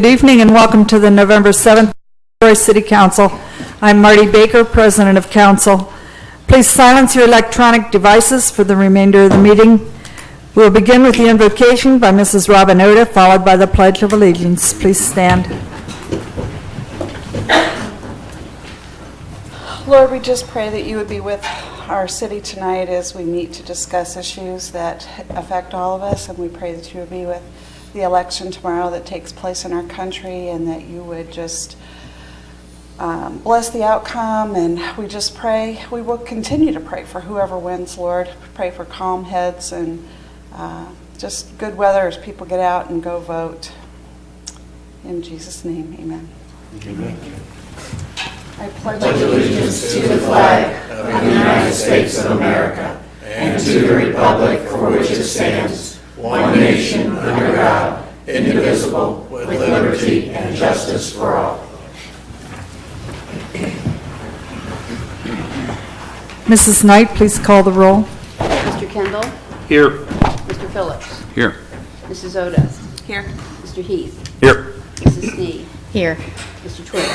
Good evening and welcome to the November 7th Troy City Council. I'm Marty Baker, President of Council. Please silence your electronic devices for the remainder of the meeting. We'll begin with the invocation by Mrs. Robin Oda, followed by the Pledge of Allegiance. Please stand. Lord, we just pray that you would be with our city tonight as we meet to discuss issues that affect all of us, and we pray that you would be with the election tomorrow that takes place in our country, and that you would just bless the outcome. And we just pray, we will continue to pray for whoever wins, Lord. Pray for calm heads and just good weather as people get out and go vote. In Jesus' name, amen. Amen. I pledge Allegiance to the flag of the United States of America and to the republic for which it stands, one nation under God, indivisible, with liberty and justice for all. Mrs. Knight, please call the roll. Mr. Kendall? Here. Mr. Phillips? Here. Mrs. Oda? Here. Mr. Heath? Here. Mrs. Sneed? Here. Mr. Twist?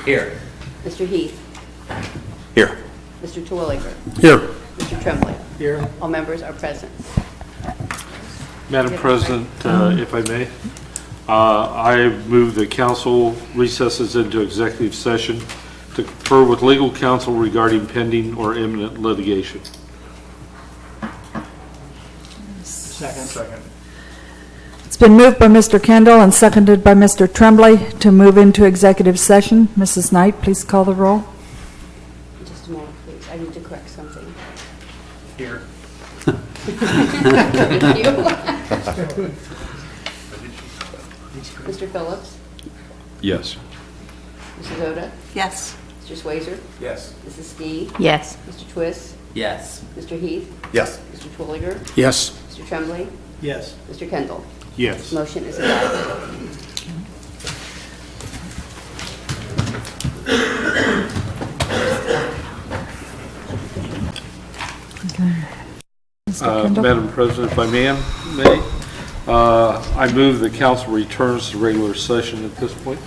Here. Mr. Heath? Here. Mr. Terwilliger? Here. Mr. Tremblay? Here. All members are present. Madam President, if I may, I move the council recesses into executive session to confer with legal counsel regarding pending or imminent litigation. Second. It's been moved by Mr. Kendall and seconded by Mr. Tremblay to move into executive session. Mrs. Knight, please call the roll. Just a moment, please. I need to correct something. Here. Thank you. Mr. Phillips? Yes. Mrs. Oda? Yes. Mr. Swazer? Yes. Mrs. Sneed? Yes. Mr. Twist? Yes. Mr. Heath? Yes. Mr. Terwilliger? Yes. Mr. Tremblay? Yes. Mr. Kendall? Yes. Motion is adopted. Mr. Kendall. Madam President, if I may, I move the council returns to regular session at this point.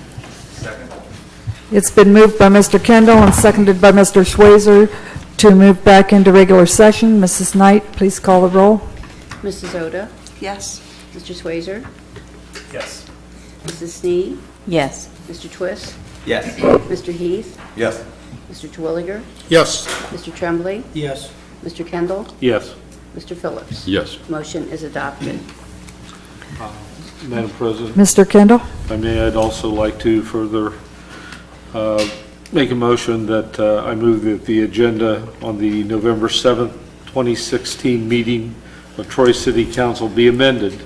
It's been moved by Mr. Kendall and seconded by Mr. Schweizer to move back into regular session. Mrs. Knight, please call the roll. Mrs. Oda? Yes. Mr. Swazer? Yes. Mrs. Sneed? Yes. Mr. Twist? Yes. Mr. Heath? Yes. Mr. Terwilliger? Yes. Mr. Tremblay? Yes. Mr. Kendall? Yes. Mr. Phillips? Yes. Motion is adopted. Madam President, Mr. Kendall. if I may, I'd also like to further make a motion that I move that the agenda on the November 7th, 2016 meeting of Troy City Council be amended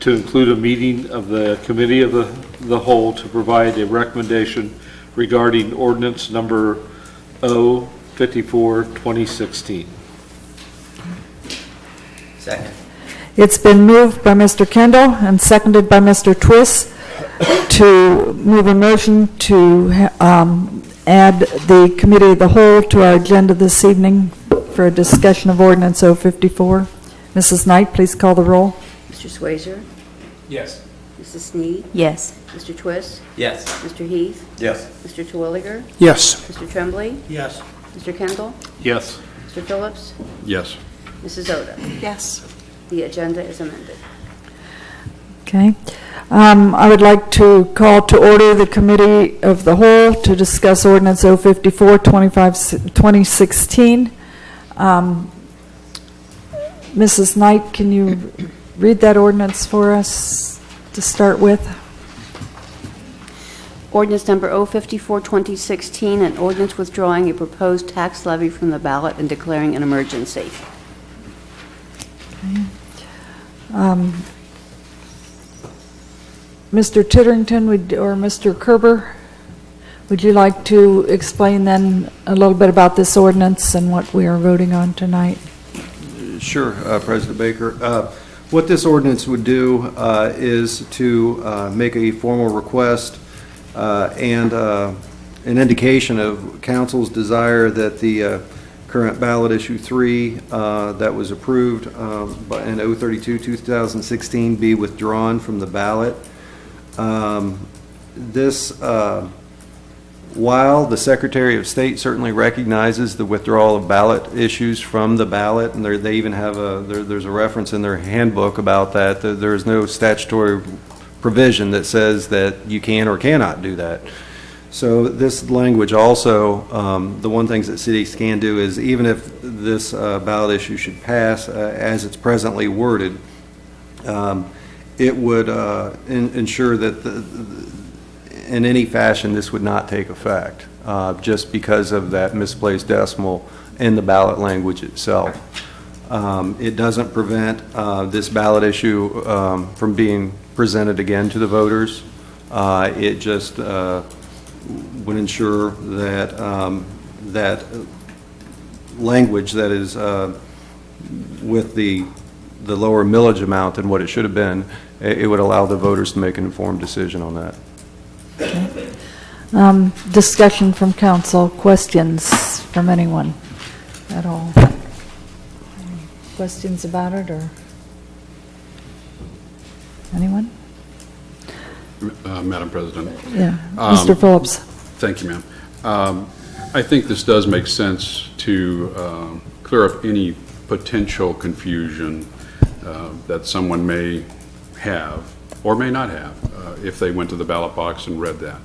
to include a meeting of the Committee of the Whole to provide a recommendation regarding ordinance number 054-2016. Second. It's been moved by Mr. Kendall and seconded by Mr. Twist to move a motion to add the Committee of the Whole to our agenda this evening for a discussion of Ordinance 054. Mrs. Knight, please call the roll. Mr. Swazer? Yes. Mrs. Sneed? Yes. Mr. Twist? Yes. Mr. Heath? Yes. Mr. Terwilliger? Yes. Mr. Tremblay? Yes. Mr. Kendall? Yes. Mr. Phillips? Yes. Mrs. Oda? Yes. The agenda is amended. Okay. I would like to call to order the Committee of the Whole to discuss Ordinance 054, 2016. Mrs. Knight, can you read that ordinance for us to start with? Ordinance number 054, 2016, an ordinance withdrawing a proposed tax levy from the ballot and declaring an emergency. Mr. Titterington or Mr. Kerber, would you like to explain then a little bit about this ordinance and what we are voting on tonight? Sure, President Baker. What this ordinance would do is to make a formal request and an indication of council's desire that the current ballot issue 3 that was approved in 032-2016 be withdrawn from the ballot. This, while the Secretary of State certainly recognizes the withdrawal of ballot issues from the ballot, and they even have there's a reference in their handbook about that, there is no statutory provision that says that you can or cannot do that. So this language also, the one things that cities can do is, even if this ballot issue should pass as it's presently worded, it would ensure that in any fashion this would not take effect, just because of that misplaced decimal in the ballot language itself. It doesn't prevent this ballot issue from being presented again to the voters. It just would ensure that that language that is with the lower millage amount than what it should have been, it would allow the voters to make an informed decision on that. Discussion from council, questions from anyone at all? Any questions about it, or anyone? Madam President. Yeah, Mr. Phillips. Thank you, ma'am. I think this does make sense to clear up any potential confusion that someone may have or may not have if they went to the ballot box and read that.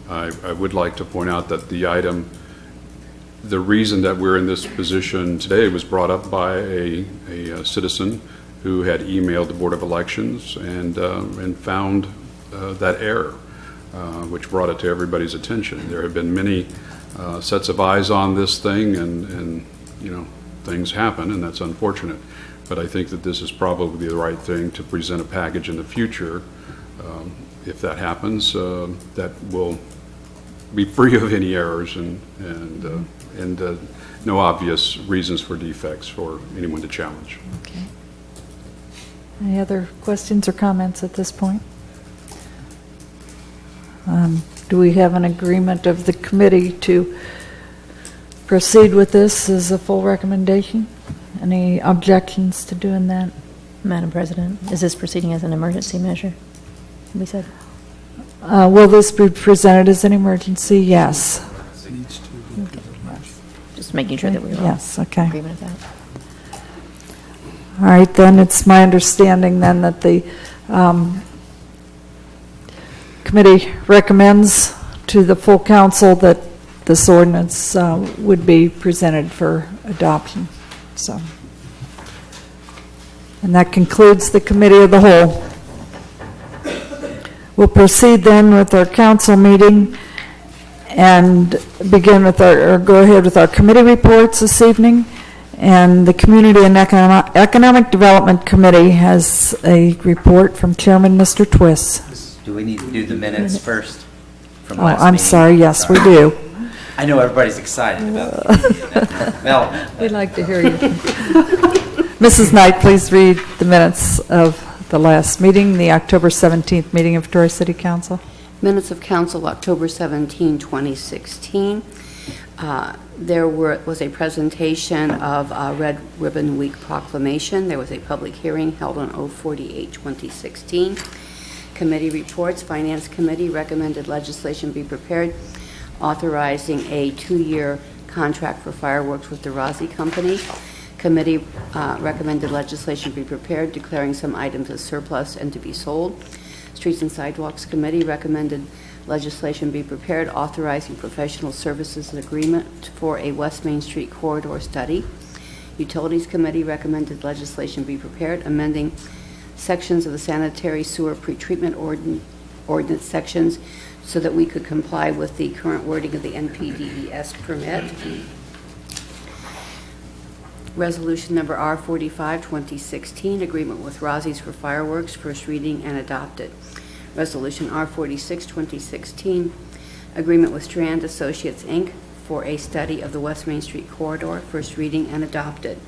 I would like to point out that the reason that we're in this position today was brought up by a citizen who had emailed the Board of Elections and found that error, which brought it to everybody's attention. There have been many sets of eyes on this thing, and you know, things happen, and that's unfortunate. But I think that this is probably the right thing to present a package in the future. If that happens, that will be free of any errors and no obvious reasons for defects for anyone to challenge. Okay. Any other questions or comments at this point? Do we have an agreement of the committee to proceed with this as a full recommendation? Any objections to doing that? Madam President, is this proceeding as an emergency measure? We said. Will this be presented as an emergency? Yes. Just making sure that we were all Yes, okay. agreement of that. All right, then it's my understanding then that the committee recommends to the full council that this ordinance would be presented for adoption. So, and that concludes the committee of the whole. We'll proceed then with our council meeting and begin with or go ahead with our committee reports this evening. And the Community and Economic Development Committee has a report from Chairman Mr. Twiss. Do we need to do the minutes first from Oh, last I'm meeting? sorry, yes, we do. I know everybody's excited about it. Mel, We'd like to hear you. Mrs. Knight, please read the minutes of the last meeting, the October 17th meeting of Troy City Council. Minutes of council, October 17, 2016. There was a presentation of Red Ribbon Week proclamation. There was a public hearing held on 048/2016. Committee reports. Finance Committee recommended legislation be prepared authorizing a 2-year contract for fireworks with the Rossi Company. Committee recommended legislation be prepared declaring some items as surplus and to be sold. Streets and Sidewalks Committee recommended legislation be prepared authorizing professional services and agreement for a West Main Street corridor study. Utilities Committee recommended legislation be prepared amending sections of the sanitary sewer pretreatment ordinance sections so that we could comply with the current wording of the NPDES permit. Resolution number R45, 2016, agreement with Rossi's for fireworks, first reading and adopted. Resolution R46, 2016, agreement with Strand Associates, Inc. for a study of the West Main Street corridor, first reading and adopted.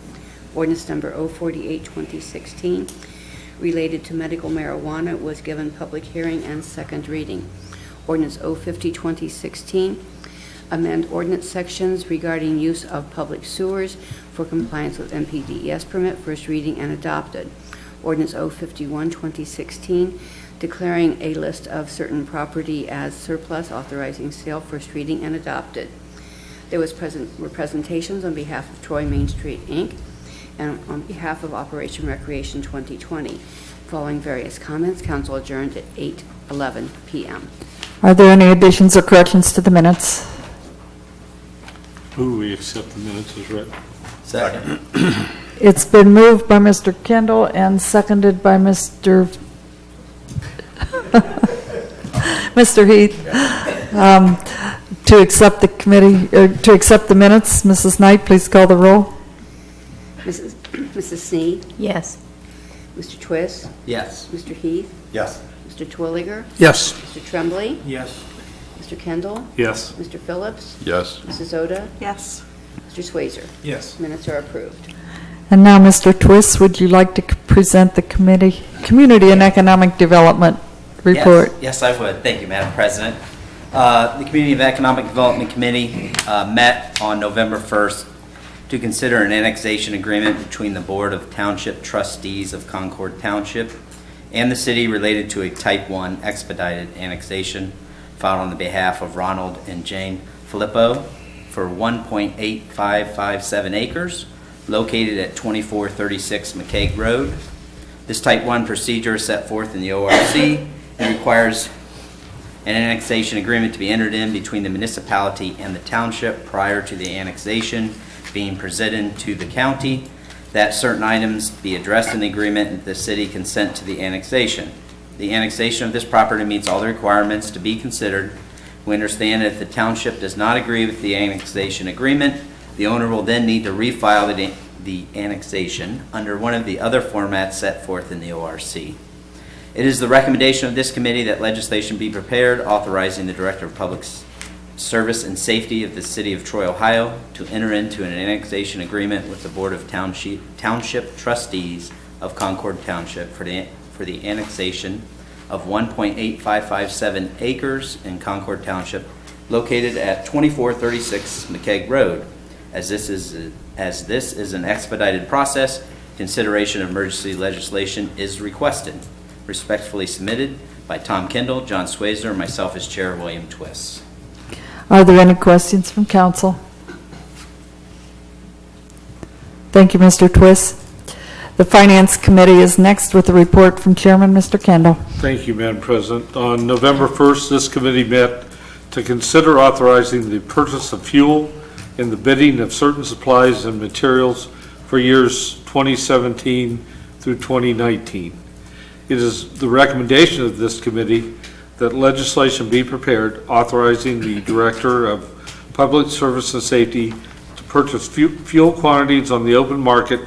Ordinance number 048, 2016, related to medical marijuana, was given public hearing and second reading. Ordinance 050, 2016, amend ordinance sections regarding use of public sewers for compliance with NPDES permit, first reading and adopted. Ordinance 051, 2016, declaring a list of certain property as surplus, authorizing sale, first reading, and adopted. There were presentations on behalf of Troy Main Street, Inc., and on behalf of Operation Recreation 2020. Following various comments, council adjourned at 8:11 p.m. Are there any additions or corrections to the minutes? Move we accept the minutes as read. Second. It's been moved by Mr. Kendall and seconded by Mr. Mr. Heath, to accept the committee, to accept the minutes. Mrs. Knight, please call the roll. Mrs. Sneed, Yes. Mr. Twist, Yes. Mr. Heath, Yes. Mr. Twilliger, Yes. Mr. Tremblay, Yes. Mr. Kendall, Yes. Mr. Phillips, Yes. Mrs. Oda, Yes. Mr. Swazer. Yes. Minutes are approved. And now, Mr. Twist, would you like to present the Community and Economic Development report? Yes, I would. Thank you, Madam President. The Community and Economic Development Committee met on November 1st to consider an annexation agreement between the Board of Township Trustees of Concord Township and the city related to a Type 1 expedited annexation filed on the behalf of Ronald and Jane Filippo for 1.8557 acres located at 2436 McCaig Road. This Type 1 procedure is set forth in the ORC and requires an annexation agreement to be entered in between the municipality and the township prior to the annexation being presented to the county, that certain items be addressed in the agreement and the city consent to the annexation. The annexation of this property meets all the requirements to be considered. We understand that if the township does not agree with the annexation agreement, the owner will then need to refile the annexation under one of the other formats set forth in the ORC. It is the recommendation of this committee that legislation be prepared authorizing the Director of Public Service and Safety of the City of Troy, Ohio, to enter into an annexation agreement with the Board of Township Trustees of Concord Township for the annexation of 1.8557 acres in Concord Township located at 2436 McCaig Road. As this is an expedited process, consideration of emergency legislation is requested. Respectfully submitted by Tom Kendall, John Swazer, and myself as Chair, William Twist. Are there any questions from council? Thank you, Mr. Twist. The Finance Committee is next with a report from Chairman Mr. Kendall. Thank you, Madam President. On November 1st, this committee met to consider authorizing the purchase of fuel and the bidding of certain supplies and materials for years 2017 through 2019. It is the recommendation of this committee that legislation be prepared authorizing the Director of Public Service and Safety to purchase fuel quantities on the open market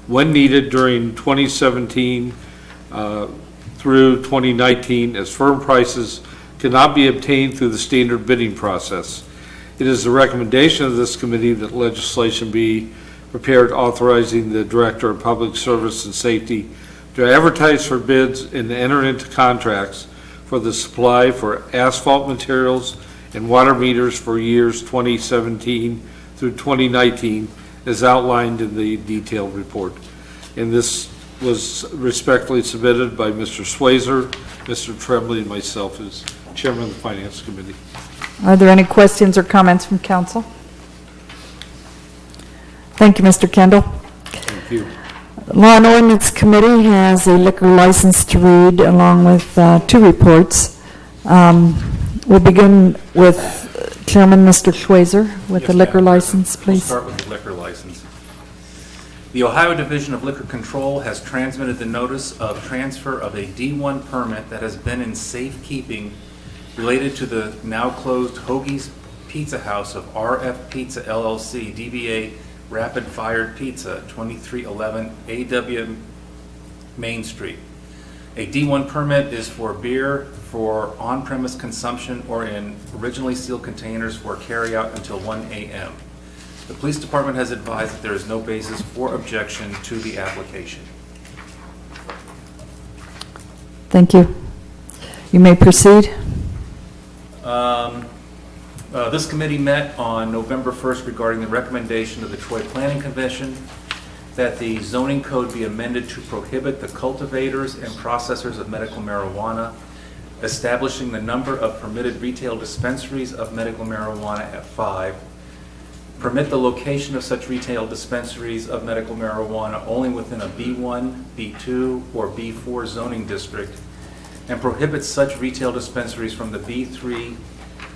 when needed during 2017 through 2019, as firm prices cannot be obtained through the standard bidding process. It is the recommendation of this committee that legislation be prepared authorizing the Director of Public Service and Safety to advertise for bids and enter into contracts for the supply for asphalt materials and water meters for years 2017 through 2019 as outlined in the detailed report. And this was respectfully submitted by Mr. Swazer, Mr. Tremblay, and myself as Chairman of the Finance Committee. Are there any questions or comments from council? Thank you, Mr. Kendall. Thank you. Law and Ordinance Committee has a liquor license to read along with two reports. We'll begin with Chairman Mr. Schweizer with the liquor license, We'll please. start with the liquor license. The Ohio Division of Liquor Control has transmitted the notice of transfer of a D1 permit that has been in safekeeping related to the now closed Hoagie's Pizza House of RF Pizza LLC, DBA Rapid Fired Pizza, 2311 AW Main Street. A D1 permit is for beer for on-premise consumption or in originally sealed containers for carryout until 1 a.m. The police department has advised that there is no basis for objection to the application. Thank you. You may proceed. This committee met on November 1st regarding the recommendation of the Troy Planning Commission that the zoning code be amended to prohibit the cultivators and processors of medical marijuana, establishing the number of permitted retail dispensaries of medical marijuana at 5, permit the location of such retail dispensaries of medical marijuana only within a B1, B2, or B4 zoning district, and prohibit such retail dispensaries from the B3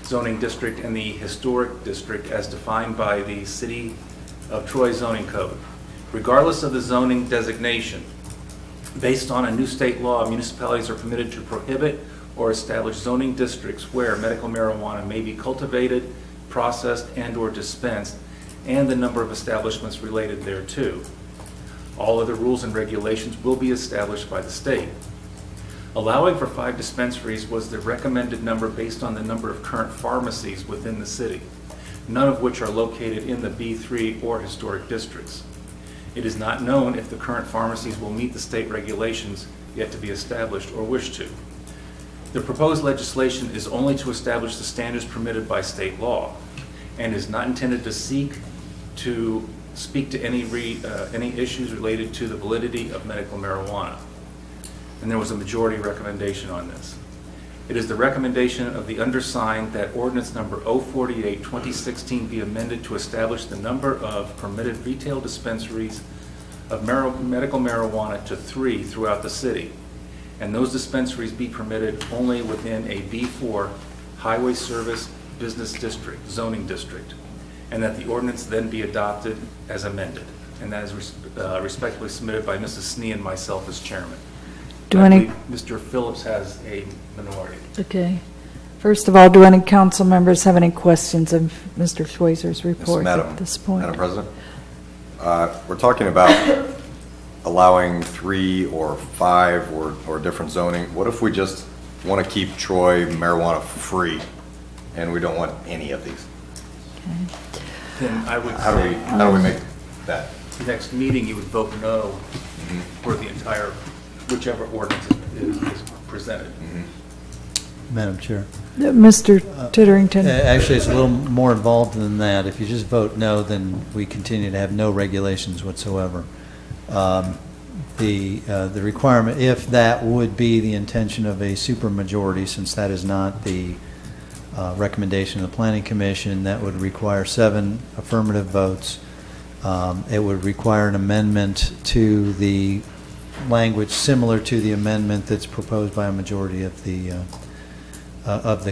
zoning district and the historic district as defined by the City of Troy zoning code. Regardless of the zoning designation, based on a new state law, municipalities are permitted to prohibit or establish zoning districts where medical marijuana may be cultivated, processed, and/or dispensed, and the number of establishments related thereto. All other rules and regulations will be established by the state. Allowing for 5 dispensaries was the recommended number based on the number of current pharmacies within the city, none of which are located in the B3 or historic districts. It is not known if the current pharmacies will meet the state regulations yet to be established or wish to. The proposed legislation is only to establish the standards permitted by state law and is not intended to seek to speak to any issues related to the validity of medical marijuana. And there was a majority recommendation on this. It is the recommendation of the undersigned that ordinance number 048, 2016 be amended to establish the number of permitted retail dispensaries of medical marijuana to 3 throughout the city, and those dispensaries be permitted only within a B4 highway service business district, zoning district, and that the ordinance then be adopted as amended. And that is respectfully submitted by Mrs. Snee and myself as chairman. Do I any- believe Mr. Phillips has a minority. Okay. First of all, do any council members have any questions of Mr. Schweizer's report at this point? Madam President, we're talking about allowing 3 or 5 or different zoning. What if we just want to keep Troy marijuana free and we don't want any of these? Then I would How say, do we make that? next meeting, you would vote no for the entire, whichever ordinance is presented. Madam Chair. Mr. Titterington? Actually, it's a little more involved than that. If you just vote no, then we continue to have no regulations whatsoever. The requirement, if that would be the intention of a supermajority, since that is not the recommendation of the Planning Commission, that would require 7 affirmative votes. It would require an amendment to the language similar to the amendment that's proposed by a majority of the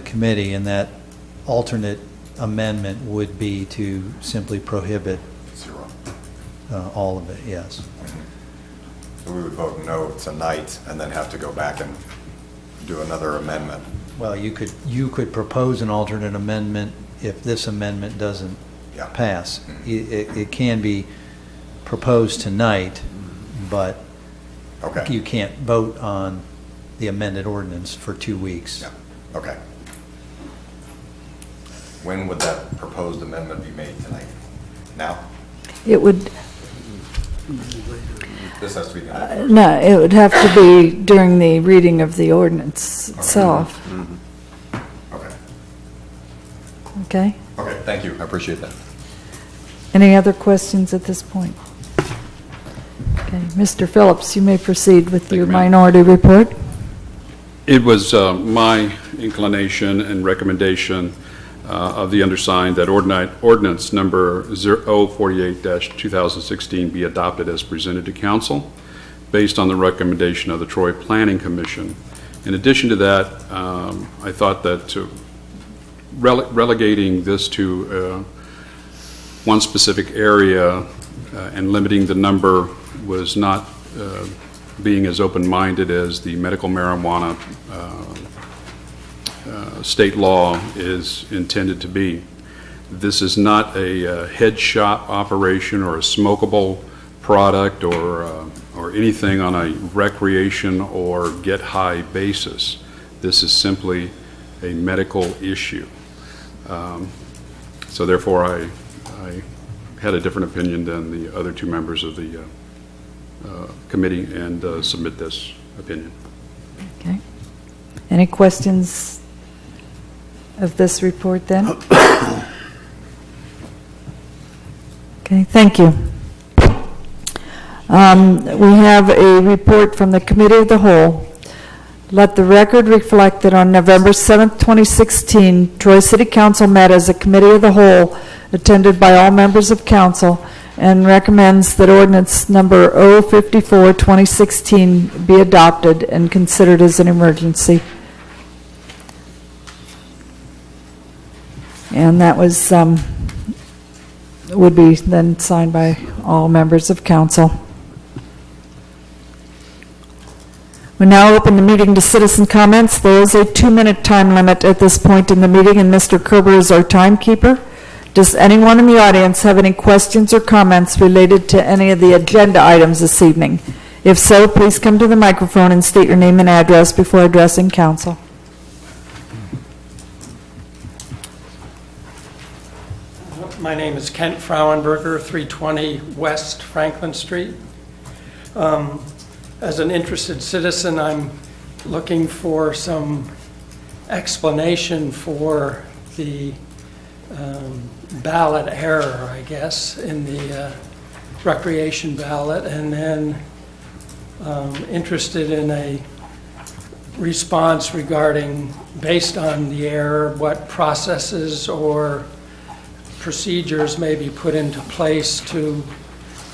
committee, and that alternate amendment would be to simply prohibit 0. all of it, yes. So we would vote no tonight and then have to go back and do another amendment. Well, you could propose an alternate amendment if this amendment doesn't Yeah. pass. It can be proposed tonight, but Okay. you can't vote on the amended ordinance for 2 weeks. Yeah. Okay. When would that proposed amendment be made tonight? Now? It would, This has to be done. no, it would have to be during the reading of the ordinance itself, Okay. okay? Okay, thank you. I appreciate that. Any other questions at this point? Okay, Mr. Phillips, you may proceed with your you, ma'am. minority report. It was my inclination and recommendation of the undersigned that ordinance number 048-2016 be adopted as presented to council based on the recommendation of the Troy Planning Commission. In addition to that, I thought that relegating this to one specific area and limiting the number was not being as open-minded as the medical marijuana state law is intended to be. This is not a head shop operation or a smokable product or anything on a recreation or get high basis. This is simply a medical issue. So therefore, I had a different opinion than the other 2 members of the committee and submit this opinion. Okay. Any questions of this report then? Okay, thank you. We have a report from the Committee of the Whole. Let the record reflect that on November 7th, 2016, Troy City Council met as a Committee of the Whole, attended by all members of council, and recommends that ordinance number 054, 2016 be adopted and considered as an emergency. And that was, would be then signed by all members of council. We now open the meeting to citizen comments. There is a 2-minute time limit at this point in the meeting, and Mr. Kerber is our timekeeper. Does anyone in the audience have any questions or comments related to any of the agenda items this evening? If so, please come to the microphone and state your name and address before addressing council. My name is Kent Frauenberger, 320 West Franklin Street. As an interested citizen, I'm looking for some explanation for the ballot error, I guess, in the recreation ballot, and then interested in a response regarding, based on the error, what processes or procedures may be put into place to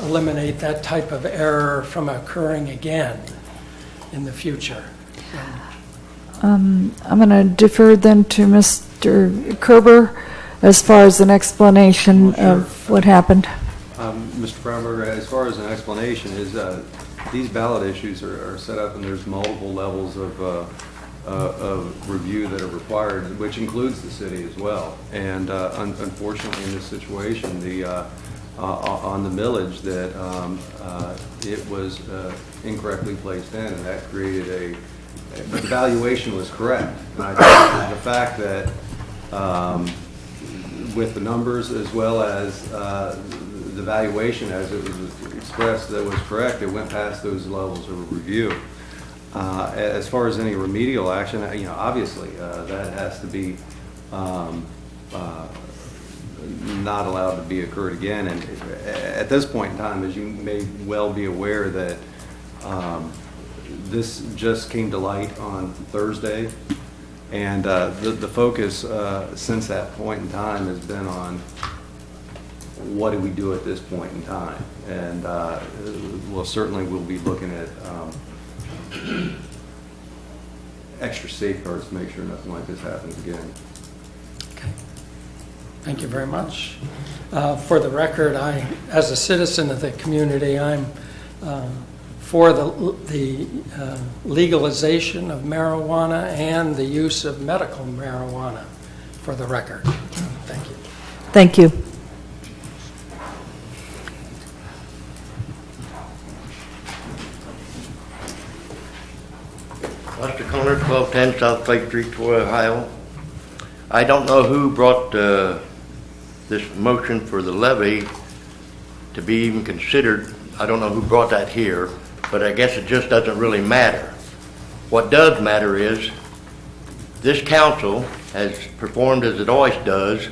eliminate that type of error from occurring again in the future. I'm going to defer then to Mr. Kerber as far as an explanation of what happened. Mr. Brownberger, as far as an explanation, is these ballot issues are set up, and there's multiple levels of review that are required, which includes the city as well. And unfortunately, in this situation, on the millage, that it was incorrectly placed in, and that created the valuation was correct. And I think the fact that with the numbers as well as the valuation as it was expressed that was correct, it went past those levels of review. As far as any remedial action, obviously that has to be not allowed to be occurred again. And at this point in time, as you may well be aware, that this just came to light on Thursday, and the focus since that point in time has been on what do we do at this point in time. And certainly we'll be looking at extra safeguards to make sure nothing like this happens again. Okay. Thank you very much. For the record, as a citizen of the community, I'm for the legalization of marijuana and the use of medical marijuana, for the record. Thank you. Thank you. Lester Conner, 1210 South Clay Street, Troy, Ohio. I don't know who brought this motion for the levy to be even considered. I don't know who brought that here, but I guess it just doesn't really matter. What does matter is this council has performed as it always does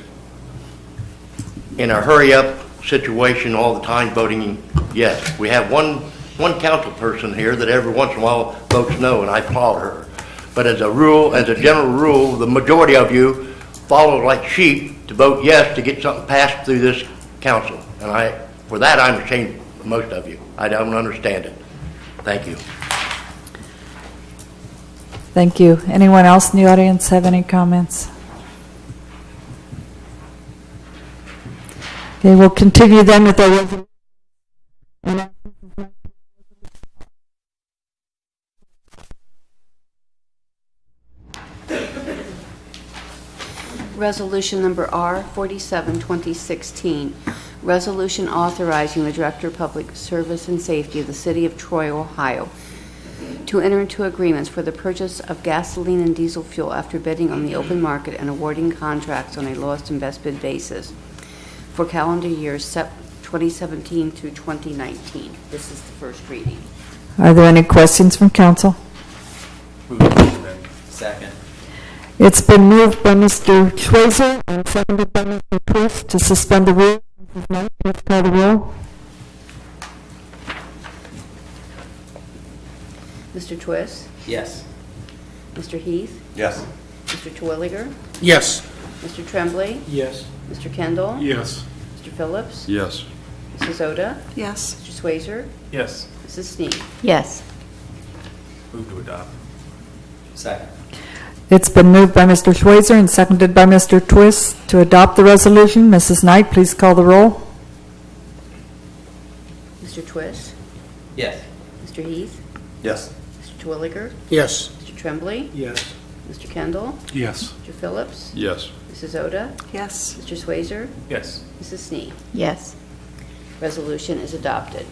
in a hurry-up situation all the time, voting yes. We have one council person here that every once in a while votes no, and I applaud her. But as a rule, as a general rule, the majority of you follow like sheep to vote yes to get something passed through this council. And for that, I'm ashamed of most of you. I don't understand it. Thank you. Thank you. Anyone else in the audience have any comments? Okay, we'll continue then with our resolution. Resolution number R 47, 2016. Resolution authorizing the Director of Public Service and Safety of the City of Troy, Ohio, to enter into agreements for the purchase of gasoline and diesel fuel after bidding on the open market and awarding contracts on a lowest and best bid basis for calendar years 2017 through 2019. This is the first reading. Are there any questions from council? Second. It's been moved by Mr. Schweizer and seconded by Mr. Twist to suspend the rules. Mrs. Knight, please call the roll. Mr. Twist? Yes. Mr. Heath? Yes. Mr. Terwilliger? Yes. Mr. Tremblay? Yes. Mr. Kendall? Yes. Mr. Phillips? Yes. Mrs. Oda? Yes. Mr. Swazer? Yes. Mrs. Snead? Yes. Move to adopt. Second. It's been moved by Mr. Schweitzer and seconded by Mr. Twist to adopt the resolution. Mrs. Knight, please call the roll. Mr. Twist? Yes. Mr. Heath? Yes. Mr. Terwilliger? Yes. Mr. Tremblay? Yes. Mr. Kendall? Yes. Mr. Phillips? Yes. Mrs. Oda? Yes. Mr. Swazer? Yes. Mrs. Snead? Yes. Resolution is adopted.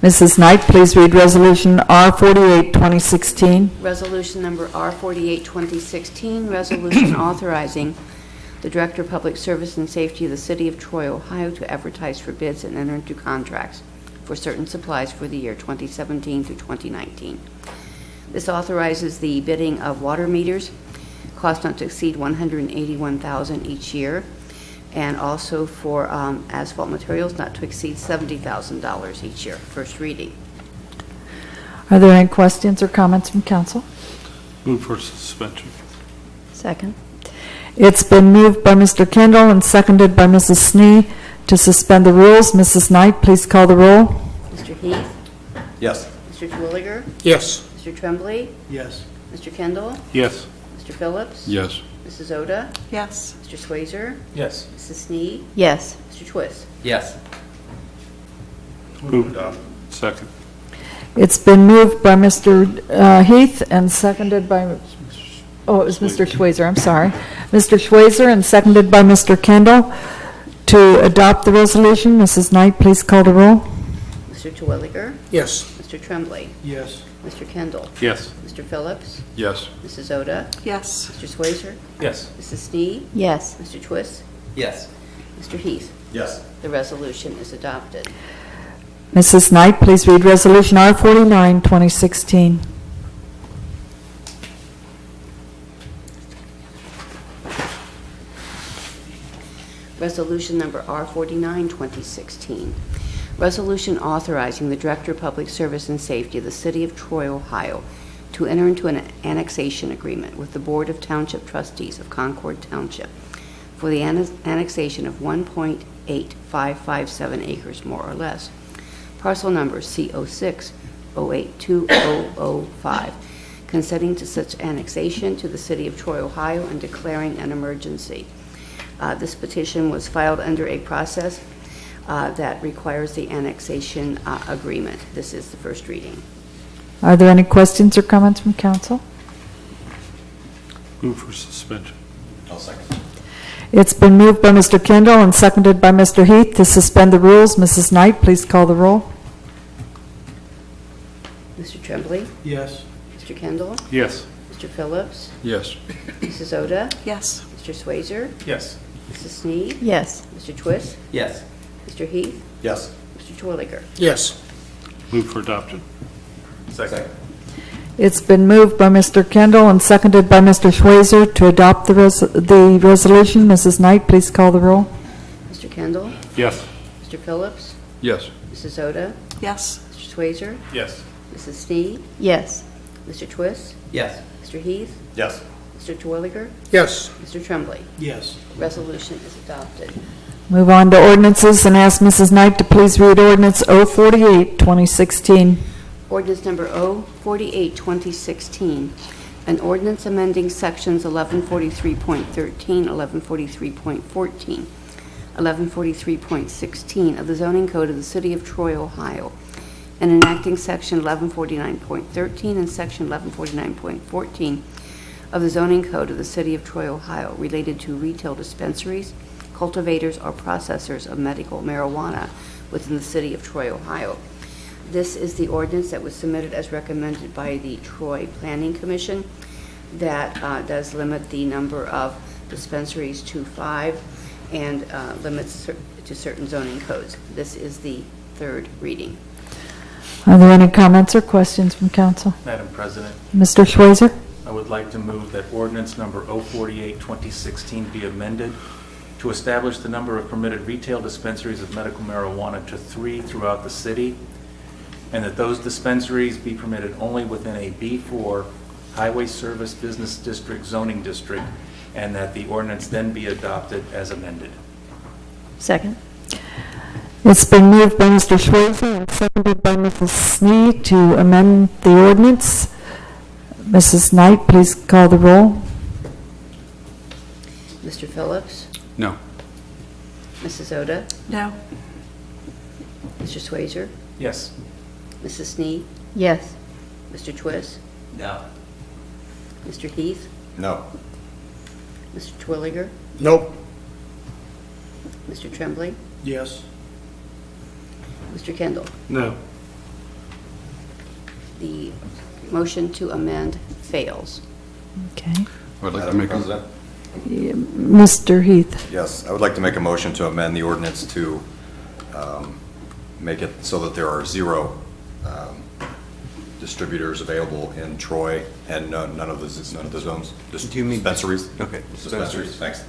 Mrs. Knight, please read Resolution R48, 2016. Resolution number R48, 2016, resolution authorizing the Director of Public Service and Safety of the City of Troy, Ohio, to advertise for bids and enter into contracts for certain supplies for the year 2017 through 2019. This authorizes the bidding of water meters, cost not to exceed $181,000 each year, and also for asphalt materials not to exceed $70,000 each year. First reading. Are there any questions or comments from council? Move for suspension. Second. It's been moved by Mr. Kendall and seconded by Mrs. Snee to suspend the rules. Mrs. Knight, please call the roll. Mr. Heath? Yes. Mr. Terwilliger? Yes. Mr. Tremblay? Yes. Mr. Kendall? Yes. Mr. Phillips? Yes. Mrs. Oda? Yes. Mr. Swazer? Yes. Mrs. Snead? Yes. Mr. Twist? Yes. Move to adopt. Second. It's been moved by Mr. Heath and seconded by, oh, it was Mr. Schweitzer, I'm sorry. Mr. Schweitzer and seconded by Mr. Kendall to adopt the resolution. Mrs. Knight, please call the roll. Mr. Terwilliger? Yes. Mr. Tremblay? Yes. Mr. Kendall? Yes. Mr. Phillips? Yes. Mrs. Oda? Yes. Mr. Swazer? Yes. Mrs. Snead? Yes. Mr. Twist? Yes. Mr. Heath? Yes. The resolution is adopted. Mrs. Knight, please read Resolution R49, 2016. Resolution number R49, 2016. Resolution authorizing the Director of Public Service and Safety of the City of Troy, Ohio, to enter into an annexation agreement with the Board of Township Trustees of Concord Township for the annexation of 1.8557 acres, more or less. Parcel number C06-082005, consenting to such annexation to the City of Troy, Ohio, and declaring an emergency. This petition was filed under a process that requires the annexation agreement. This is the first reading. Are there any questions or comments from council? Move for suspension. I'll second. It's been moved by Mr. Kendall and seconded by Mr. Heath to suspend the rules. Mrs. Knight, please call the roll. Mr. Tremblay? Yes. Mr. Kendall? Yes. Mr. Phillips? Yes. Mrs. Oda? Yes. Mr. Swazer? Yes. Mrs. Snead? Yes. Mr. Twist? Yes. Mr. Heath? Yes. Mr. Terwilliger? Yes. Move for adoption. Second. It's been moved by Mr. Kendall and seconded by Mr. Schweitzer to adopt the resolution. Mrs. Knight, please call the roll. Mr. Kendall? Yes. Mr. Phillips? Yes. Mrs. Oda? Yes. Mr. Swazer? Yes. Mrs. Snead? Yes. Mr. Twist? Yes. Mr. Heath? Yes. Mr. Terwilliger? Yes. Mr. Tremblay? Yes. Resolution is adopted. Move on to ordinances and ask Mrs. Knight to please read Ordinance 048, 2016. Ordinance number 048, 2016, an ordinance amending sections 1143.13, 1143.14, 1143.16 of the zoning code of the City of Troy, Ohio, and enacting section 1149.13 and section 1149.14 of the zoning code of the City of Troy, Ohio, related to retail dispensaries, cultivators, or processors of medical marijuana within the City of Troy, Ohio. This is the ordinance that was submitted as recommended by the Troy Planning Commission that does limit the number of dispensaries to 5 and limits to certain zoning codes. This is the third reading. Are there any comments or questions from council? Madam President, Mr. Schweitzer? I would like to move that ordinance number 048, 2016 be amended to establish the number of permitted retail dispensaries of medical marijuana to 3 throughout the city, and that those dispensaries be permitted only within a B4 Highway Service Business District zoning district, and that the ordinance then be adopted as amended. Second. It's been moved by Mr. Schweizer and seconded by Mrs. Snee to amend the ordinance. Mrs. Knight, please call the roll. Mr. Phillips? No. Mrs. Oda? No. Mr. Swazer? Yes. Mrs. Snee? Yes. Mr. Twist? No. Mr. Heath? No. Mr. Twilliger? Nope. Mr. Tremblay? Yes. Mr. Kendall? No. The motion to amend fails. Okay. I would like to Madam make a... President? Mr. Heath. Yes, I would like to make a motion to amend the ordinance to make it so that there are 0 distributors available in Troy and none of the zones. Do you mean- Dispensaries? Okay. Dispensaries, thanks.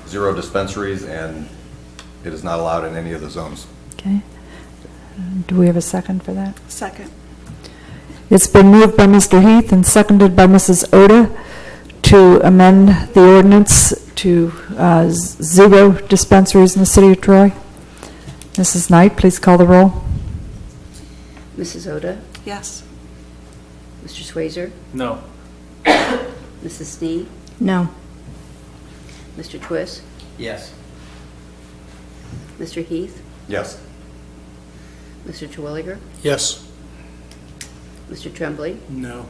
0 dispensaries, and it is not allowed in any of the zones. Okay. Do we have a second for that? Second. It's been moved by Mr. Heath and seconded by Mrs. Oda to amend the ordinance to 0 dispensaries in the city of Troy. Mrs. Knight, please call the roll. Mrs. Oda? Yes. Mr. Swazer? No. Mrs. Snee? No. Mr. Twist? Yes. Mr. Heath? Yes. Mr. Terwilliger? Yes. Mr. Tremblay? No.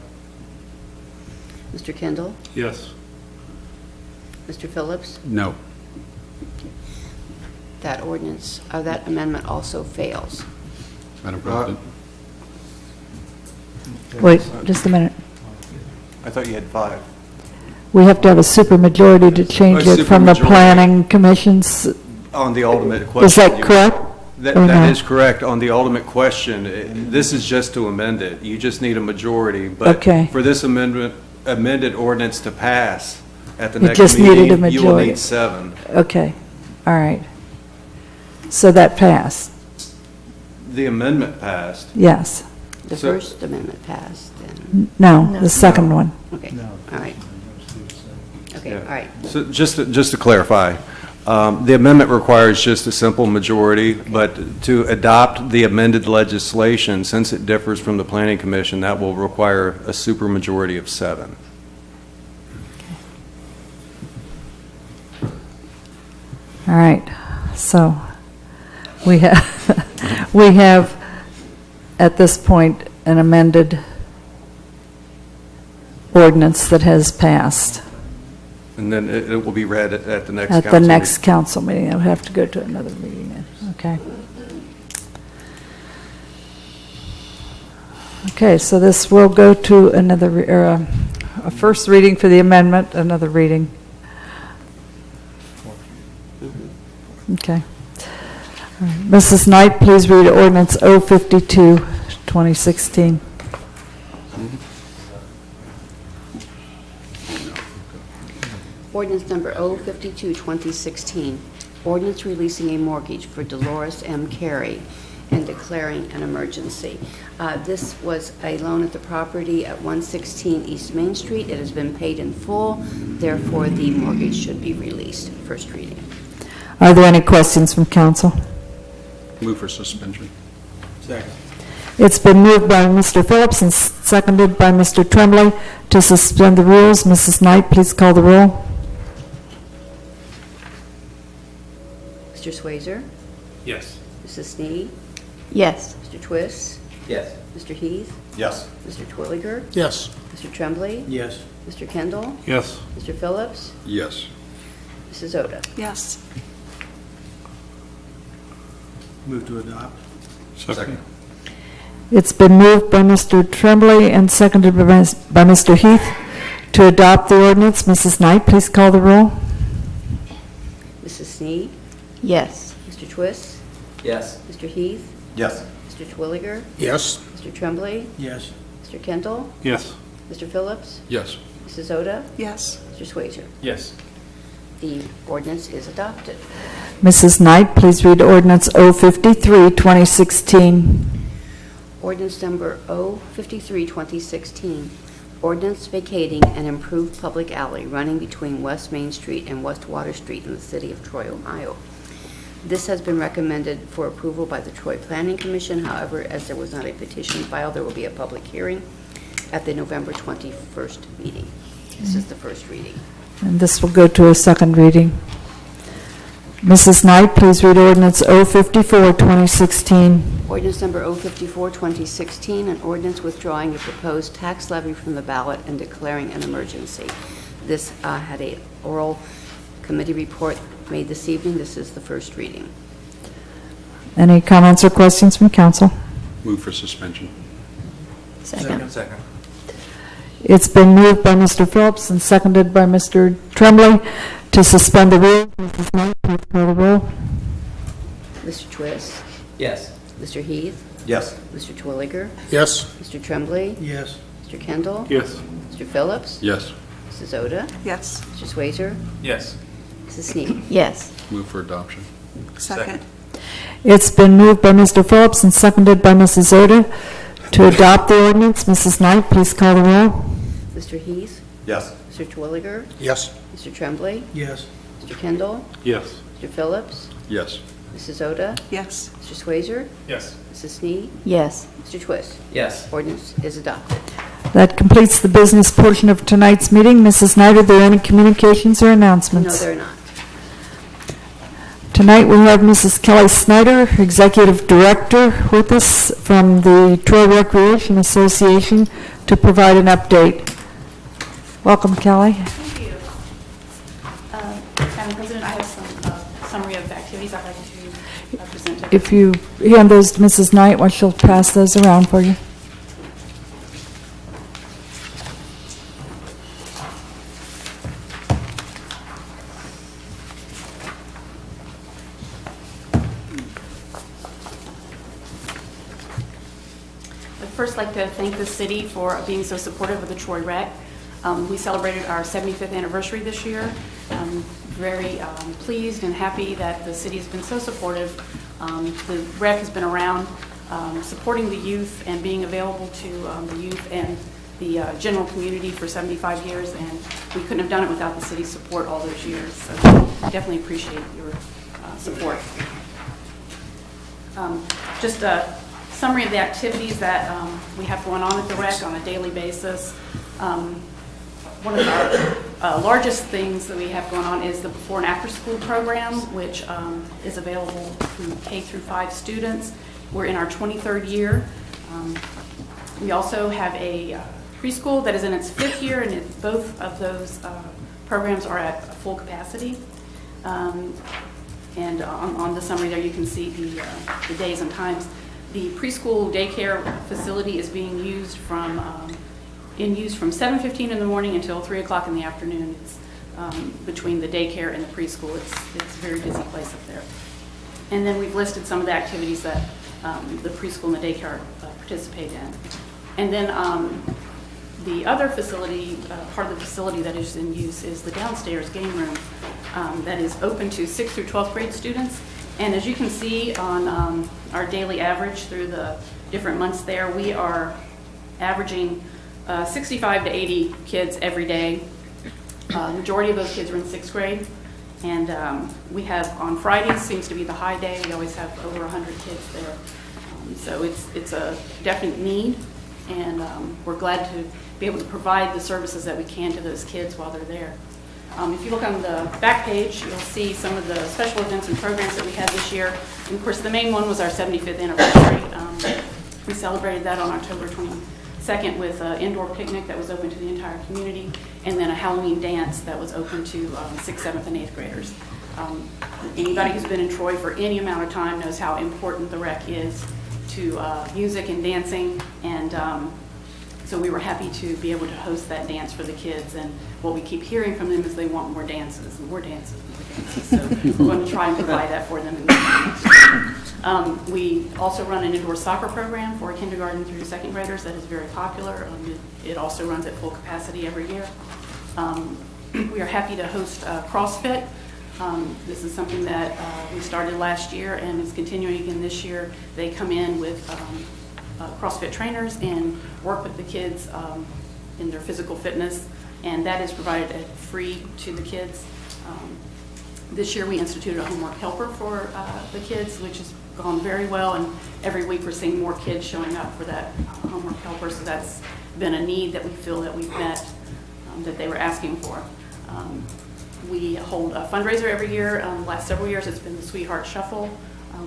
Mr. Kendall? Yes. Mr. Phillips? No. That ordinance, that amendment also fails. Madam President? Wait, just a minute. I thought you had 5. We have to have a supermajority to change A it from the supermajority. planning commission's. On the ultimate question. Is that correct? That or that not? is correct. On the ultimate question, this is just to amend it. You just need a majority. But Okay. for this amended ordinance to pass at the You next just needed a meeting, you will majority. need 7. Okay, all right. So that passed, The amendment passed. yes. The So- first amendment passed, then, No, the second one. okay, all right. Okay, Yeah. all right. So just to clarify, the amendment requires just a simple majority, but to adopt the amended legislation, since it differs from the Planning Commission, that will require a supermajority of 7. All right, so we have, we have at this point an amended ordinance that has passed. And then it will be read at the next At council the next meeting. council meeting, it'll have to go to another meeting then, okay? Okay, so this will go to another, a first reading for the amendment, another reading. Okay. All right. Mrs. Knight, please read ordinance 052, 2016. Ordinance number 052, 2016, ordinance releasing a mortgage for Dolores M. Carey and declaring an emergency. This was a loan at the property at 116 East Main Street. It has been paid in full, therefore the mortgage should be released. First reading. Are there any questions from council? Move for suspension. Second. It's been moved by Mr. Phillips and seconded by Mr. Tremblay to suspend the rules. Mrs. Knight, please call the roll. Mr. Swazer? Yes. Mrs. Snee? Yes. Mr. Twist? Yes. Mr. Heath? Yes. Mr. Twilliger? Yes. Mr. Tremblay? Yes. Mr. Kendall? Yes. Mr. Phillips? Yes. Mrs. Oda? Yes. Move to adopt. Second. It's been moved by Mr. Tremblay and seconded by Mr. Heath to adopt the ordinance. Mrs. Knight, please call the roll. Mrs. Snee? Yes. Mr. Twist? Yes. Mr. Heath? Yes. Mr. Twilliger? Yes. Mr. Tremblay? Yes. Mr. Kendall? Yes. Mr. Phillips? Yes. Mrs. Oda? Yes. Mr. Swazer? Yes. The ordinance is adopted. Mrs. Knight, please read ordinance 053, 2016. Ordinance number 053, 2016. Ordinance vacating an improved public alley running between West Main Street and West Water Street in the city of Troy, Ohio. This has been recommended for approval by the Troy Planning Commission. However, as there was not a petition filed, there will be a public hearing at the November 21st meeting. This is the first reading. And this will go to a second reading. Mrs. Knight, please read ordinance 054, 2016. Ordinance number 054, 2016, an ordinance withdrawing a proposed tax levy from the ballot and declaring an emergency. This had a oral committee report made this evening. This is the first reading. Any comments or questions from council? Move for suspension. Second. Second. It's been moved by Mr. Phillips and seconded by Mr. Tremblay to suspend the rules. Mrs. Knight, please call the roll. Mr. Twist? Yes. Mr. Heath? Yes. Mr. Twilliger? Yes. Mr. Tremblay? Yes. Mr. Kendall? Yes. Mr. Phillips? Yes. Mrs. Oda? Yes. Mr. Swazer? Yes. Mrs. Snead? Yes. Move for adoption. Second. It's been moved by Mr. Phillips and seconded by Mrs. Oda to adopt the ordinance. Mrs. Knight, please call the roll. Mr. Heath? Yes. Mr. Twilliger? Yes. Mr. Tremblay? Yes. Mr. Kendall? Yes. Mr. Phillips? Yes. Mrs. Oda? Yes. Mr. Swazer? Yes. Mrs. Snead? Yes. Mr. Twist? Yes. Ordinance is adopted. That completes the business portion of tonight's meeting. Mrs. Knight, are there any communications or No, announcements? they're not. Tonight we have Mrs. Kelly Snyder, Executive Director, with us from the Troy Recreation Association to provide an update. Welcome, Kelly. Thank you. Madam President, I have some summary of activities I'd like to present. to- If you hand those to Mrs. Knight, well, she'll pass those around for you. I'd first like to thank the city for being so supportive of the Troy Rec. We celebrated our 75th anniversary this year. I'm very pleased and happy that the city has been so supportive. The rec has been around supporting the youth and being available to the youth and the general community for 75 years, and we couldn't have done it without the city's support all those years. So definitely appreciate your support. Just a summary of the activities that we have going on at the rec on a daily basis. One of our largest things that we have going on is the before and after school program, which is available to K through 5 students. We're in our 23rd year. We also have a preschool that is in its 5th year, and both of those programs are at full capacity. And on the summary there, you can see the days and times. The preschool daycare facility is being used from 7:15 in the morning until 3 o'clock in the afternoon. It's between the daycare and the preschool. It's a very busy place up there. And then we've listed some of the activities that the preschool and the daycare participate in. And then the other facility, part of the facility that is in use is the downstairs game room that is open to 6th through 12th grade students. And as you can see on our daily average through the different months there, we are averaging 65 to 80 kids every day. The majority of those kids are in 6th grade. And we have, on Fridays seems to be the high day. We always have over 100 kids there. So it's a definite need, and we're glad to be able to provide the services that we can to those kids while they're there. If you look on the back page, you'll see some of the special events and programs that we had this year. And of course, the main one was our 75th anniversary. We celebrated that on October 22nd with an indoor picnic that was open to the entire community, and then a Halloween dance that was open to 6th, 7th, and 8th graders. Anybody who's been in Troy for any amount of time knows how important the rec is to music and dancing, and so we were happy to be able to host that dance for the kids. And what we keep hearing from them is they want more dances, more dances, more dances. So we're going to try and provide that for them in the next year. We also run an indoor soccer program for kindergarten through 2nd graders that is very popular. It also runs at full capacity every year. We are happy to host CrossFit. This is something that we started last year and is continuing again this year. They come in with CrossFit trainers and work with the kids in their physical fitness, and that is provided free to the kids. This year we instituted a homework helper for the kids, which has gone very well, and every week we're seeing more kids showing up for that homework helper, so that's been a need that we feel that we've met, that they were asking for. We hold a fundraiser every year. The last several years it's been the Sweetheart Shuffle.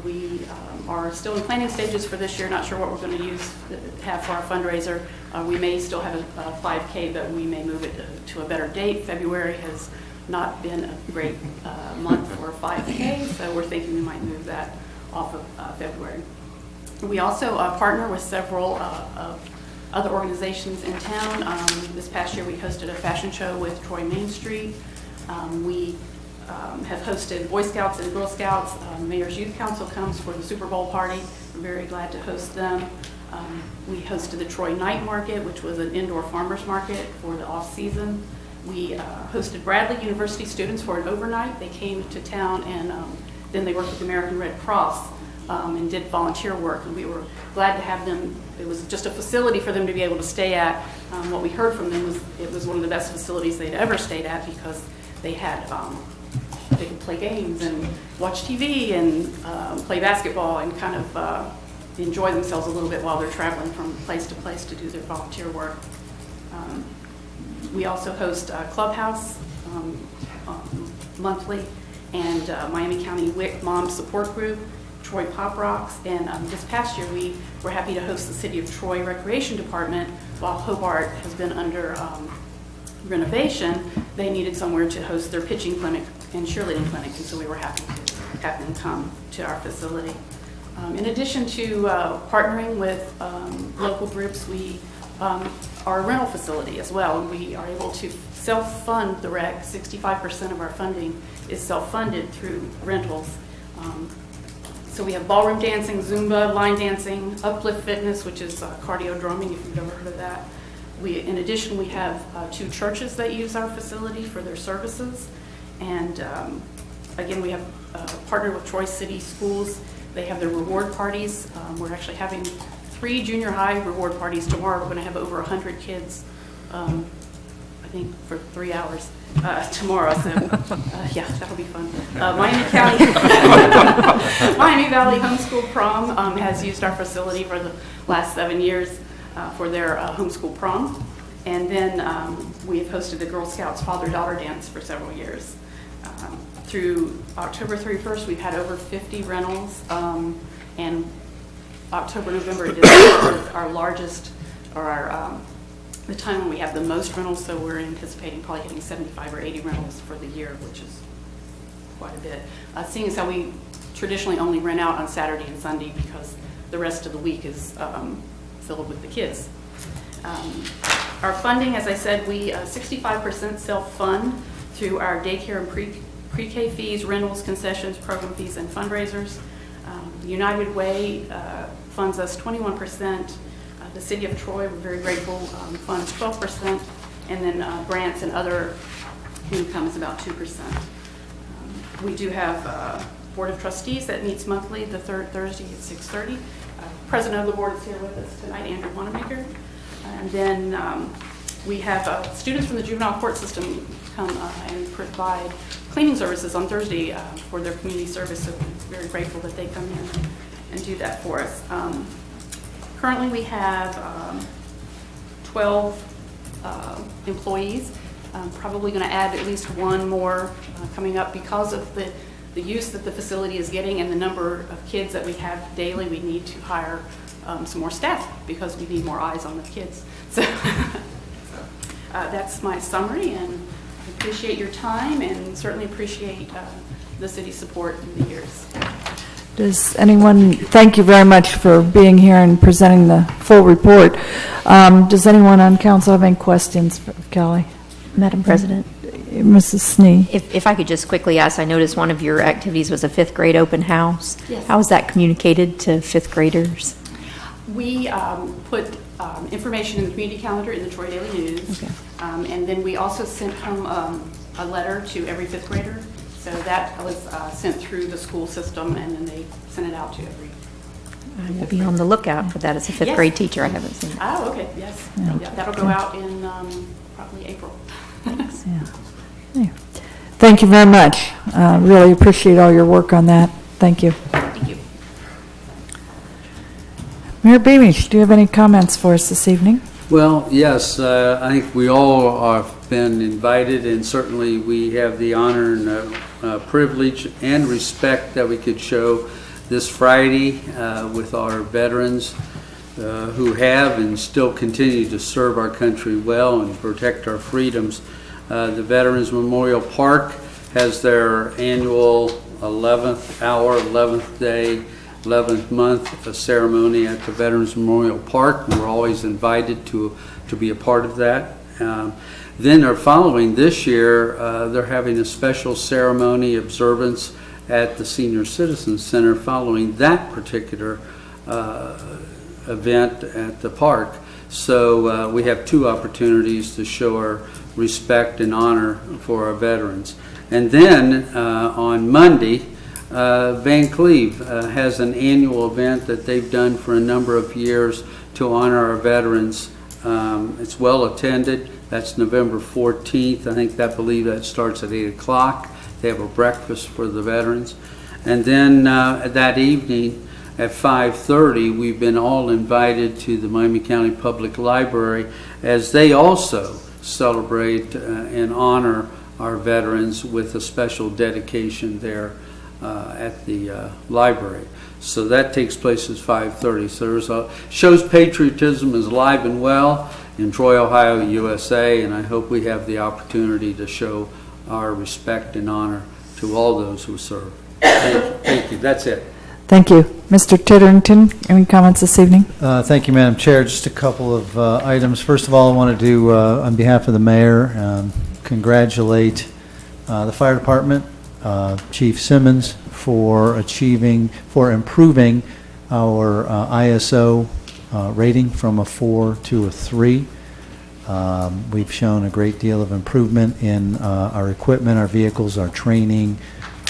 We are still in planning stages for this year, not sure what we're going to have for our fundraiser. We may still have a 5K, but we may move it to a better date. February has not been a great month for 5K, so we're thinking we might move that off of February. We also partner with several of other organizations in town. This past year we hosted a fashion show with Troy Main Street. We have hosted Boy Scouts and Girl Scouts. Mayor's Youth Council comes for the Super Bowl party. We're very glad to host them. We hosted the Troy Night Market, which was an indoor farmers market for the off-season. We hosted Bradley University students for an overnight. They came to town and then they worked with the American Red Cross and did volunteer work, and we were glad to have them. It was just a facility for them to be able to stay at. What we heard from them was it was one of the best facilities they'd ever stayed at because they had they could play games and watch TV and play basketball and kind of enjoy themselves a little bit while they're traveling from place to place to do their volunteer work. We also host a Clubhouse monthly, and Miami County WIC Mom Support Group, Troy Pop Rocks, and this past year we were happy to host the City of Troy Recreation Department. While Hobart has been under renovation, they needed somewhere to host their pitching clinic and cheerleading clinic, and so we were happy to have them come to our facility. In addition to partnering with local groups, we are a rental facility as well, and we are able to self-fund the rec. 65% of our funding is self-funded through rentals. So we have ballroom dancing, Zumba, line dancing, Uplift Fitness, which is cardio drumming, if you've ever heard of that. In addition, we have 2 churches that use our facility for their services. And again, we have partnered with Troy City Schools. They have their reward parties. We're actually having 3 junior high reward parties tomorrow. We're going to have over 100 kids, I think, for 3 hours tomorrow. So, yeah, that'll be fun. Miami County, Miami Valley Homeschool Prom has used our facility for the last 7 years for their homeschool prom. And then we have hosted the Girl Scouts father-daughter dance for several years. Through October 31st, we've had over 50 rentals, and October, November is our largest, or our the time when we have the most rentals, so we're anticipating probably hitting 75 or 80 rentals for the year, which is quite a bit. Seeing as how we traditionally only rent out on Saturday and Sunday because the rest of the week is filled with the kids. Our funding, as I said, we 65% self-fund through our daycare and pre-K fees, rentals, concessions, program fees, and fundraisers. United Way funds us 21%. The City of Troy, we're very grateful, funds 12%. And then grants and other income is about 2%. We do have Board of Trustees that meets monthly, the third Thursday at 6:30. President of the board is here with us tonight, Andrew Wanamaker. And then we have students from the juvenile court system come and provide cleaning services on Thursday for their community service, so we're very grateful that they come in and do that for us. Currently we have 12 employees, probably going to add at least 1 more coming up because of the use that the facility is getting and the number of kids that we have daily. We need to hire some more staff because we need more eyes on the kids. So that's my summary, and I appreciate your time and certainly appreciate the city's support in the years. Does anyone, thank you very much for being here and presenting the full report. Does anyone on council have any questions for Kelly? Madam President? Mrs. Snee. If I could just quickly ask, I noticed one of your activities was a 5th grade open house. Yes. How is that communicated to 5th graders? We put information in the community calendar in the Troy Daily News. Okay. And then we also sent home a letter to every 5th grader. So that was sent through the school system, and then they sent it out to every I will be on the lookout for that. As a fifth Yes. grade teacher, I haven't seen it. Oh, okay, yes. Yeah, that'll go out in probably April. Yeah. Thank you very much. Really appreciate all your work on that. Thank you. Thank you. Mayor Beamish, do you have any comments for us this evening? Well, yes, I think we all have been invited, and certainly we have the honor and privilege and respect that we could show this Friday with our veterans who have and still continue to serve our country well and protect our freedoms. The Veterans Memorial Park has their annual 11th hour, 11th day, 11th month ceremony at the Veterans Memorial Park. We're always invited to be a part of that. Then they're following this year, they're having a special ceremony observance at the Senior Citizens Center following that particular event at the park. So we have two opportunities to show our respect and honor for our veterans. And then on Monday, Van Cleve has an annual event that they've done for a number of years to honor our veterans. It's well attended. That's November 14th. I believe that starts at 8 o'clock. They have a breakfast for the veterans. And then that evening at 5:30, we've been all invited to the Miami County Public Library as they also celebrate and honor our veterans with a special dedication there at the library. So that takes place at 5:30. So shows patriotism is alive and well in Troy, Ohio, USA, and I hope we have the opportunity to show our respect and honor to all those who serve. Thank you. That's it. Thank you. Mr. Titterington, any comments this evening? Thank you, Madam Chair. Just a couple of items. First of all, I wanted to, on behalf of the mayor, congratulate the fire department, Chief Simmons, for improving our ISO rating from a 4 to a 3. We've shown a great deal of improvement in our equipment, our vehicles, our training,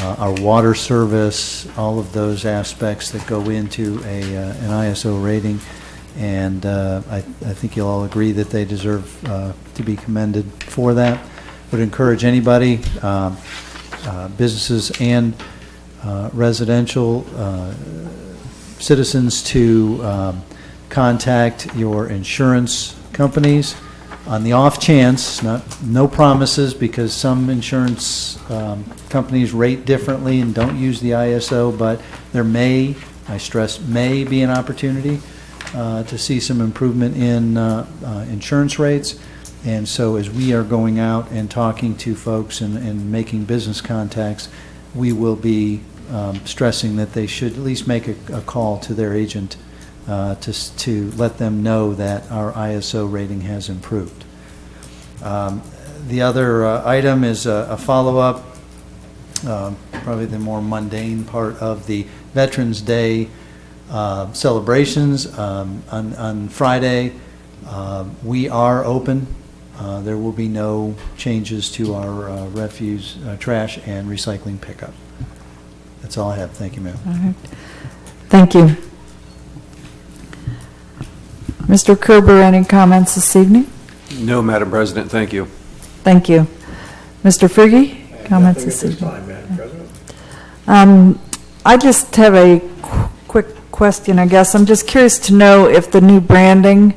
our water service, all of those aspects that go into an ISO rating. And I think you'll all agree that they deserve to be commended for that. Would encourage anybody, businesses and residential citizens to contact your insurance companies on the off chance, no promises, because some insurance companies rate differently and don't use the ISO, but there may, I stress, may be an opportunity to see some improvement in insurance rates. And so as we are going out and talking to folks and making business contacts, we will be stressing that they should at least make a call to their agent to let them know that our ISO rating has improved. The other item is a follow-up, probably the more mundane part of the Veterans Day celebrations. On Friday, we are open. There will be no changes to our refuse, trash, and recycling pickup. That's all I have. Thank you, ma'am. All right. Thank you. Mr. Kerber, any comments this evening? No, Madam President, thank you. Thank you. Mr. Frigge, comments this evening? Madam President. I just have a quick question, I guess. I'm just curious to know if the new branding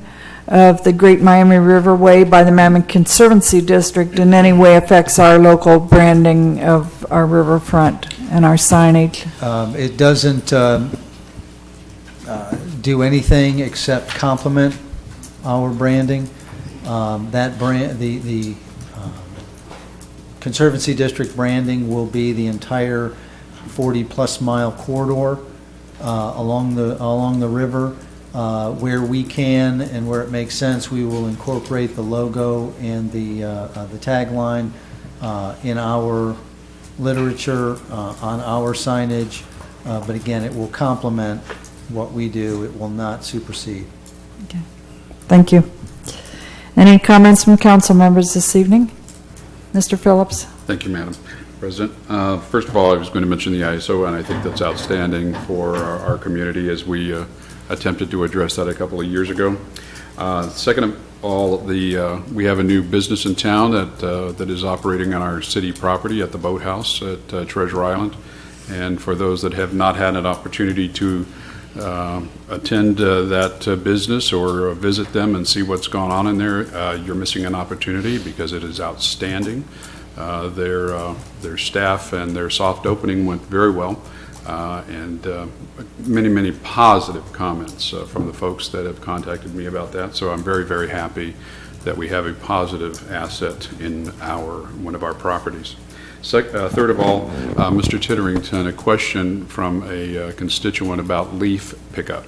of the Great Miami Riverway by the Miami Conservancy District in any way affects our local branding of our riverfront and our signage. It doesn't do anything except complement our branding. That brand, the Conservancy District branding will be the entire 40-plus mile corridor along the river. Where we can and where it makes sense, we will incorporate the logo and the tagline in our literature, on our signage. But again, it will complement what we do. It will not supersede. Okay. Thank you. Any comments from council members this evening? Mr. Phillips? Thank you, Madam. President. First of all, I was going to mention the ISO, and I think that's outstanding for our community as we attempted to address that a couple of years ago. Second of all, we have a new business in town that is operating on our city property at the Boathouse at Treasure Island. And for those that have not had an opportunity to attend that business or visit them and see what's going on in there, you're missing an opportunity because it is outstanding. Their staff and their soft opening went very well, and many positive comments from the folks that have contacted me about that. So I'm very happy that we have a positive asset in one of our properties. Third of all, Mr. Titterington, a question from a constituent about leaf pickup.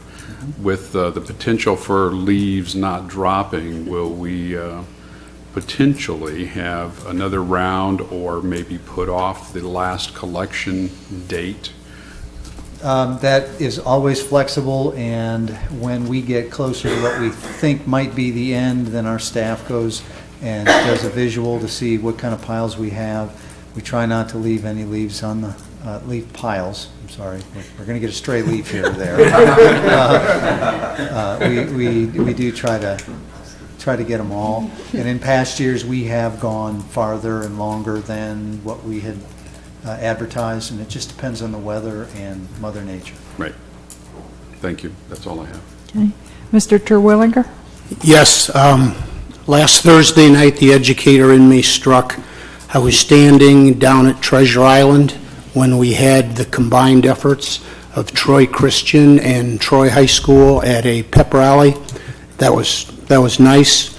With the potential for leaves not dropping, will we potentially have another round or maybe put off the last collection date? That is always flexible, and when we get closer to what we think might be the end, then our staff goes and does a visual to see what kind of piles we have. We try not to leave any leaves on the leaf piles. I'm sorry, we're going to get a stray leaf here or there. We do try to get them all. And in past years, we have gone farther and longer than what we had advertised, and it just depends on the weather and Mother Nature. Right. Thank you. That's all I have. Okay. Mr. Terwilliger? Yes. Last Thursday night, the educator in me struck. I was standing down at Treasure Island when we had the combined efforts of Troy Christian and Troy High School at a pep rally. That was nice.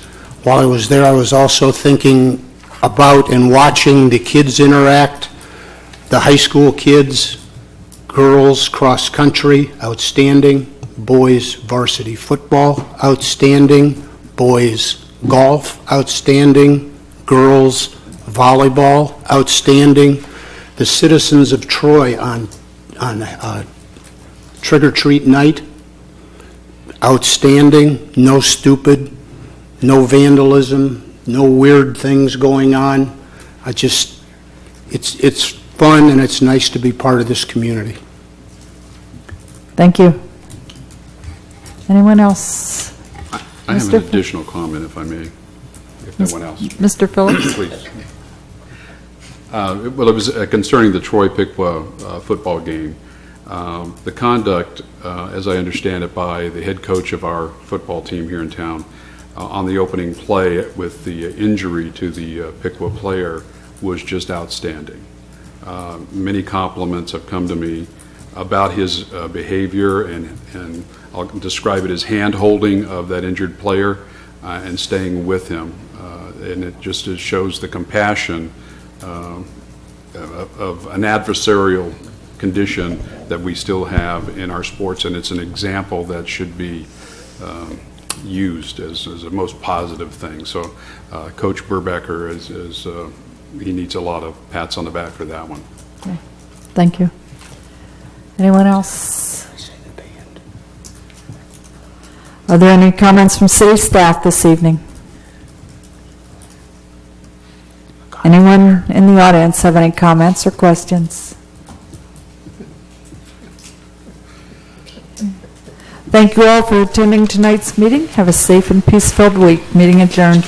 While I was there, I was also thinking about and watching the kids interact. The high school kids, girls cross country, outstanding. Boys varsity football, outstanding. Boys golf, outstanding. Girls volleyball, outstanding. The citizens of Troy on trick-or-treat night, outstanding. No stupid, no vandalism, no weird things going on. It's fun, and it's nice to be part of this community. Thank you. Anyone else? I have an additional comment, if I may, if no one else. Mr. Phillips? Please. Well, it was concerning the Troy-Piqua football game. The conduct, as I understand it, by the head coach of our football team here in town on the opening play with the injury to the Piqua player was just outstanding. Many compliments have come to me about his behavior, and I'll describe it as hand-holding of that injured player and staying with him. And it just shows the compassion of an adversarial condition that we still have in our sports, and it's an example that should be used as a most positive thing. So Coach Burbecker, he needs a lot of pats on the back for that one. Okay. Thank you. Anyone else? Are there any comments from city staff this evening? Anyone in the audience have any comments or questions? Thank you all for attending tonight's meeting. Have a safe and peace-filled week. Meeting adjourned.